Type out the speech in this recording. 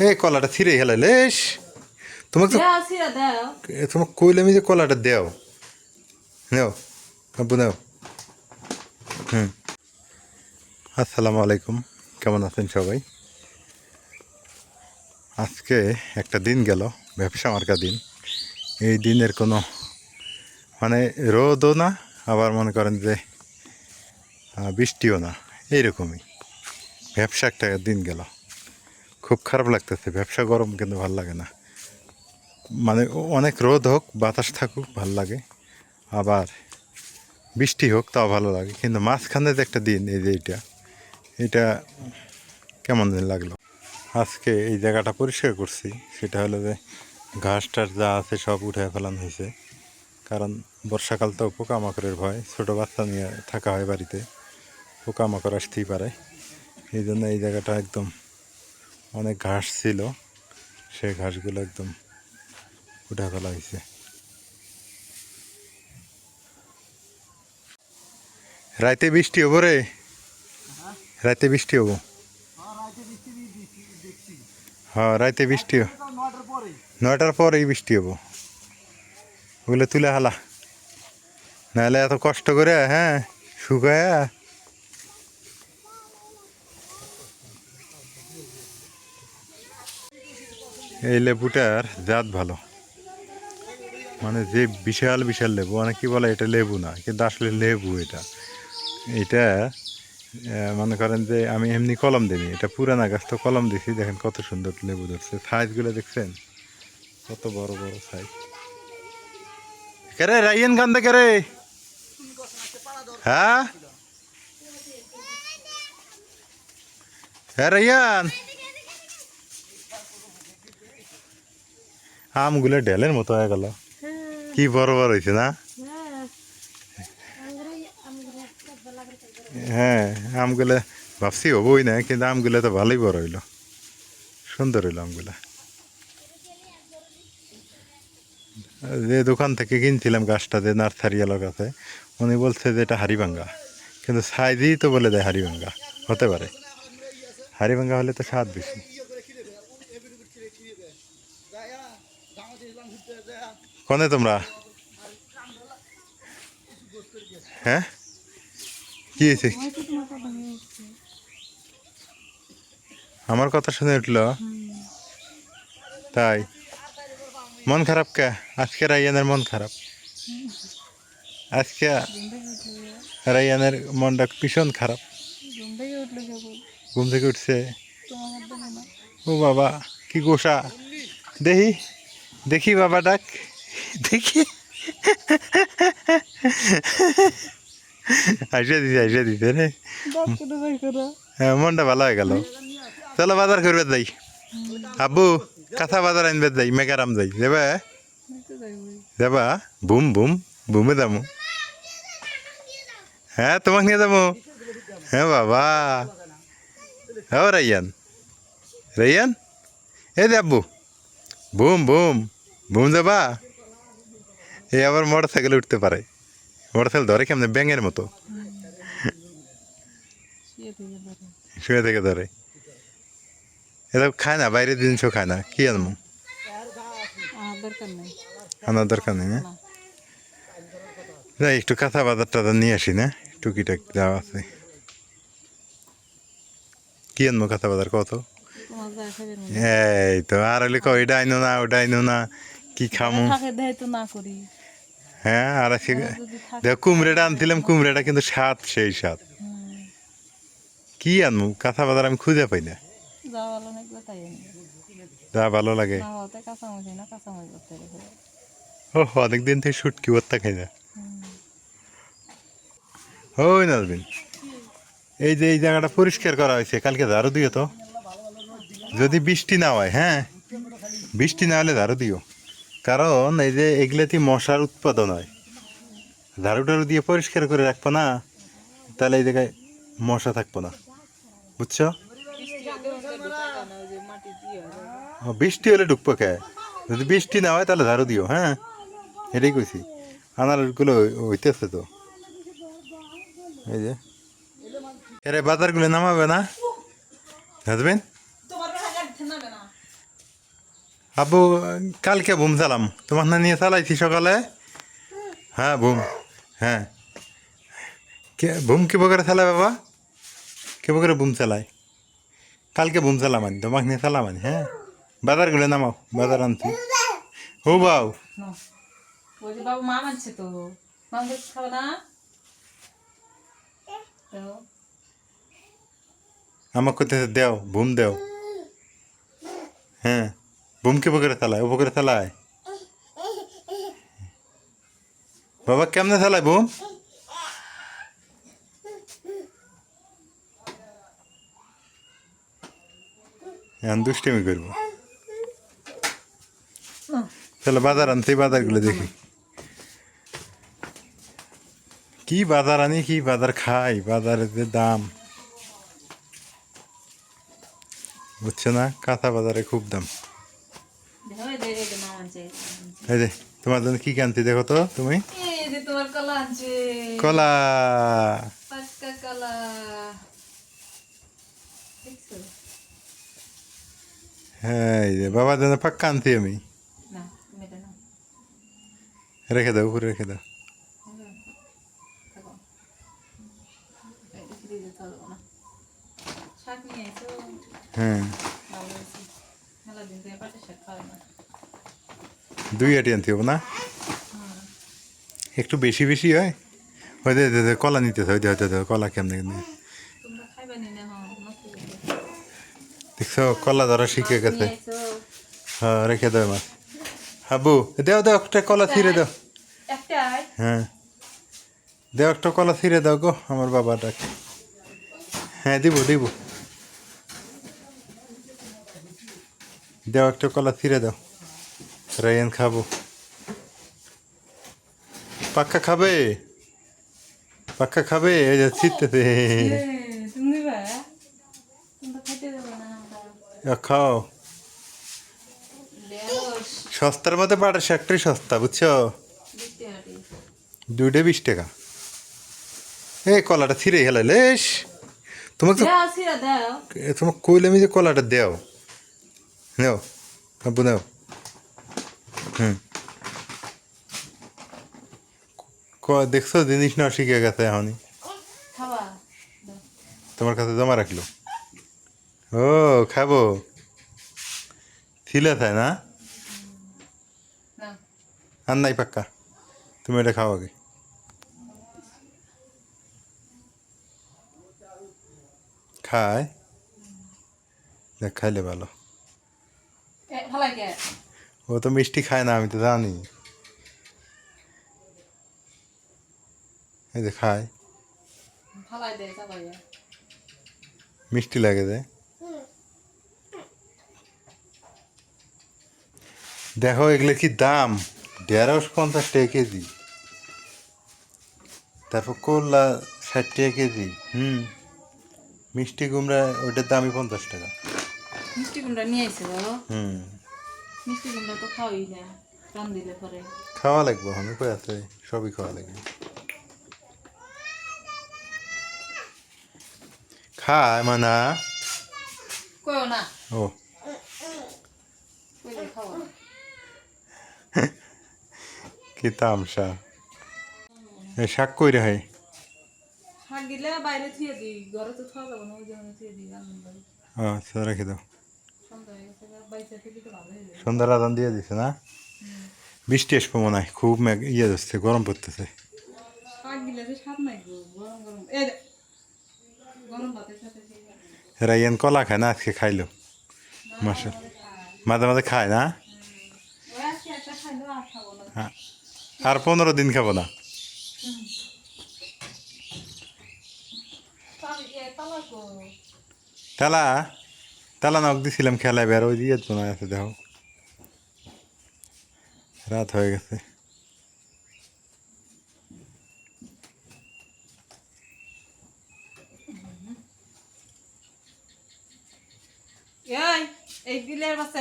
এই কলাটা ছিঁড়ে হেলাইলেস। তোমাকে তো তোমাকে কইলে আমি যে কলাটা দেও। নেও আব্বু নেও। হুম। আসসালামু আলাইকুম, কেমন আছেন সবাই? আজকে একটা দিন গেল, ব্যবসা মার্কা দিন। এই দিনের কোনো মানে রোদও না, আবার মনে করেন যে বৃষ্টিও না, এইরকমই ব্যবসা একটা দিন গেল। খুব খারাপ লাগতেছে, ব্যবসা গরম কিন্তু ভাল লাগে না। মানে অনেক রোদ হোক, বাতাস থাকুক ভাল লাগে, আবার বৃষ্টি হোক তাও ভালো লাগে, কিন্তু মাঝখানে যে একটা দিন, এই যে এটা কেমন দিন লাগলো। আজকে এই জায়গাটা পরিষ্কার করছি, সেটা হলো যে ঘাস টাস যা আছে সব উঠে ফেলানো হয়েছে। কারণ বর্ষাকাল তো পোকামাকড়ের ভয়, ছোটো বাচ্চা নিয়ে থাকা হয় বাড়িতে, পোকামাকড় আসতেই পারে। এই জন্য এই জায়গাটা একদম অনেক ঘাস ছিল, সেই ঘাসগুলো একদম উঠে ফেলা হয়েছে। রাতে বৃষ্টি হবো রে, রাতে বৃষ্টি হবো। হ্যাঁ রাতে বৃষ্টি, 9টার পরেই বৃষ্টি হবো। ওগুলো তুলে হালা, নাহলে এত কষ্ট করে হ্যাঁ শুকায়া। এই লেবুটার জাত ভালো, মানে যে বিশাল বিশাল লেবু, অনেকে বলে এটা লেবু না, কিন্তু আসলে লেবু এটা। এটা মনে করেন যে আমি এমনি কলম দিইনি, এটা পুরানা গাছ তো কলম দিছি। দেখেন কত সুন্দর লেবু ধরছে, সাইজগুলো দেখছেন কত বড় বড় সাইজ। কেরে রাইয়েন কান্দে কেরে? হ্যাঁ হ্যাঁ রাইয়ান, আমগুলো ডেলের মতো হয়ে গেল, কি বড় বড় হয়েছে না? হ্যাঁ আমগুলো ভাবছি হবই না, কিন্তু আমগুলো তো ভালোই বড় হইলো, সুন্দর হইলো আমগুলা। যে দোকান থেকে কিনছিলাম গাছটা, যে নার্সারি এলাকা কাছে, উনি বলছে যে এটা হাড়িভাঙ্গা, কিন্তু সাইজই তো বলে দেয় হাড়িভাঙ্গা। হতে পারে হাড়িভাঙ্গা হলে তো স্বাদ বেশি। কনে তোমরা? হ্যাঁ কি হয়েছে? আমার কথা শুনে উঠলো তাই? মন খারাপ কে? আজকে রাইয়ানের মন খারাপ, আজকে রাইয়ানের মনটা ভীষণ খারাপ। ঘুম থেকে উঠছে, ও বাবা কি গোসা, দেখি দেখি বাবা ডাক, দেখি আইসা দিছে রে। হ্যাঁ মনটা ভালো হয়ে গেল। চলো বাজার করবে যাই, আব্বু কাঁথা বাজার আনবে যাই, মেঘারাম যাই, যাবা? যাবা? বুম বুম বুমে যাবো। হ্যাঁ তোমাকে নিয়ে যাবো। হ্যাঁ বাবা, হ্যাঁ রাইয়ান, রাইয়ান এই যে আব্বু, বুম বুম বুম যাবা? এই আবার মোটর সাইকেলে উঠতে পারে, মোটর সাইকেল ধরে কেমন ব্যাঙের মতো, শুয়ে থেকে ধরে। এটা খায় না, বাইরের জিনিসও খায় না, কি আনবো? আনার দরকার নেই না? যাই একটু কাঁচা বাজার টাজার নিয়ে আসি না, টুকিটাক যাওয়া আছে। কি আনবো কাঁচা বাজার কত? এই তো আর হলে ওইটা আইনো না, ওটা আইনো না, কি খামো? হ্যাঁ আর দেখো কুমড়েটা আনছিলাম, কুমড়েটা কিন্তু স্বাদ সেই স্বাদ। কি আনবো কাঁচা বাজার আমি খুঁজে পাই না। যা ভালো লাগে। ও অনেকদিন থেকে শুটকি ভর্তা খাই না। ওই নাজবিন, এই যে এই জায়গাটা পরিষ্কার করা হয়েছে, কালকে ঝাড়ু দিও তো, যদি বৃষ্টি না হয়। হ্যাঁ বৃষ্টি না হলে ঝাড়ু দিও, কারণ এই যে এগুলাতে মশার উৎপাদন হয়। ঝাড়ু টাড়ু দিয়ে পরিষ্কার করে রাখবো না, তাহলে এই জায়গায় মশা থাকবো না, বুঝছো? বৃষ্টি হলে ঢুকবো কে? যদি বৃষ্টি না হয় তাহলে ঝাড়ু দিও। হ্যাঁ এটাই কইছি, আনারগুলো হইতেছে তো। এই যে এরে বাজারগুলো নামাবে না, হাজবেন? আব্বু কালকে বুম চালাম তোমার না নিয়ে চালাইছি সকালে হ্যাঁ বুম হ্যাঁ কে বুম কি করে চালায় বাবা কে করে বুম চালায় কালকে বুম চালাম আনি তোমাকে নিয়ে চালাম আনি হ্যাঁ বাজারগুলো নামাও বাজার আনছি ও বাউ নাও। ওই যে বাবু মা মানছে তো মাম খাবে না তো আমাকে কোথায় দেও বুম দেও হ্যাঁ বুম কি করে চালায় ও করে চালায় বাবা কেমনে চালায় বুম এখন দুষ্টিমি করবো চলো বাজার আনতে বাজারগুলো দেখি কি বাজার আনি কি বাজার খাই বাজারের যে দাম বুঝছো না কাঁচা বাজারে খুব দাম দেখো এই যে মা মানছে এই যে তোমার জন্য কি আনছি দেখো তো তুমি এই যে তোমার কলা আনছে কলা পাক্কা কলা দেখছো হ্যাঁ এই যে বাবার জন্য পাক্কা আনছি আমি না তুমি এটা নাও রেখে দাও উপরে রেখে দাও থাকো এটা ফ্রিজে থাকবো না শাক নিয়ে এসো হ্যাঁ ভালো হয়েছে মেলা দিন থেকে পাটে শাক খাওয়াই না দুই আটি আনতে হবে না একটু বেশি বেশি হয় হয়তো কলা নিতে হয়তো হয়তো কলা কেমনে কেমনে তোমরা খাইবা নি না হ্যাঁ নষ্ট করে দেখছো কলা ধরা শিখে গেছে নিয়ে এসো হ্যাঁ রেখে দাও মাছ হাবু দেও দেও একটা কলা ছিঁড়ে দাও একটাই হ্যাঁ দেও একটা কলা ছিঁড়ে দাও গো আমার বাবাটাকে হ্যাঁ দিব দিব দেও একটা কলা ছিঁড়ে দাও রায়ান খাবো পাক্কা খাবে পাক্কা খাবে এই যে ছিটতেছে তুমি নিবা তোমরা খাইতে দেবো না খাও লেস সস্তার মধ্যে পাটের শাকটাই সস্তা বুঝছো দিতে হাঁটি দুইটা 20 টাকা এই কলাটা ছিঁড়ে গেল লেশ তোমাকে তো দাও সিরা দাও তোমাকে কইলে আমি যে কলাটা দেও নেও আব্বু নেও হুম দেখছো জিনিস না শিখে গেছে এখনই খাবা দাও তোমার কাছে জমা রাখলো ও খাবো ছিলে তাই না না আর নাই পাক্কা তুমি এটা খাও আগে খায় দেখ খাইলে ভালো এ ভালো কে ও তো মিষ্টি খায় না আমি তো জানি এই যে খায় ভালো দে যাবাই মিষ্টি লাগে যে দেখো এগুলো কি দাম 150 টাকা কেজি তারপর করলা 60 টাকা কেজি মিষ্টি কুমড়া ওইটার দামই 50 টাকা মিষ্টি কুমড়া নিয়ে আইছে বলো হুম মিষ্টি কুমড়া তো খাওয়াই না রান দিলে পরে খাওয়া লাগবে আমি কই আছে সবই খাওয়া লাগবে খায় মানা কইও না ও কইলে খাওয়া কি তামসা এই শাক কই রে হয় শাক দিলে বাইরে থুয়ে দিই ঘরে তো খাওয়া যাবো না ওই জন্য থুয়ে দিই রান্নার বাড়ি আচ্ছা রেখে দাও সন্ধ্যা হয়ে গেছে বাইরে থেকে তো ভালো হয়ে যাবে সন্ধ্যার আদান দিয়ে দিছে না বৃষ্টি আসবো মনে হয় খুব ইয়ে যাচ্ছে গরম পড়তেছে শাক দিলে যে স্বাদ নাই গো গরম গরম এ গরম ভাতের সাথে রাইয়ান কলা খায় না আজকে খাইলো মাসে মাঝে মাঝে খায় না ওই আজকে একটা খাইলো আর খাবো না হ্যাঁ। আর 15 দিন খাবো না তালাকো তালা তালা নখ দিছিলাম খেলায় বের ওই দিয়ে তো না আছে দেখো রাত হয়ে গেছে এই বিলের বাচ্চা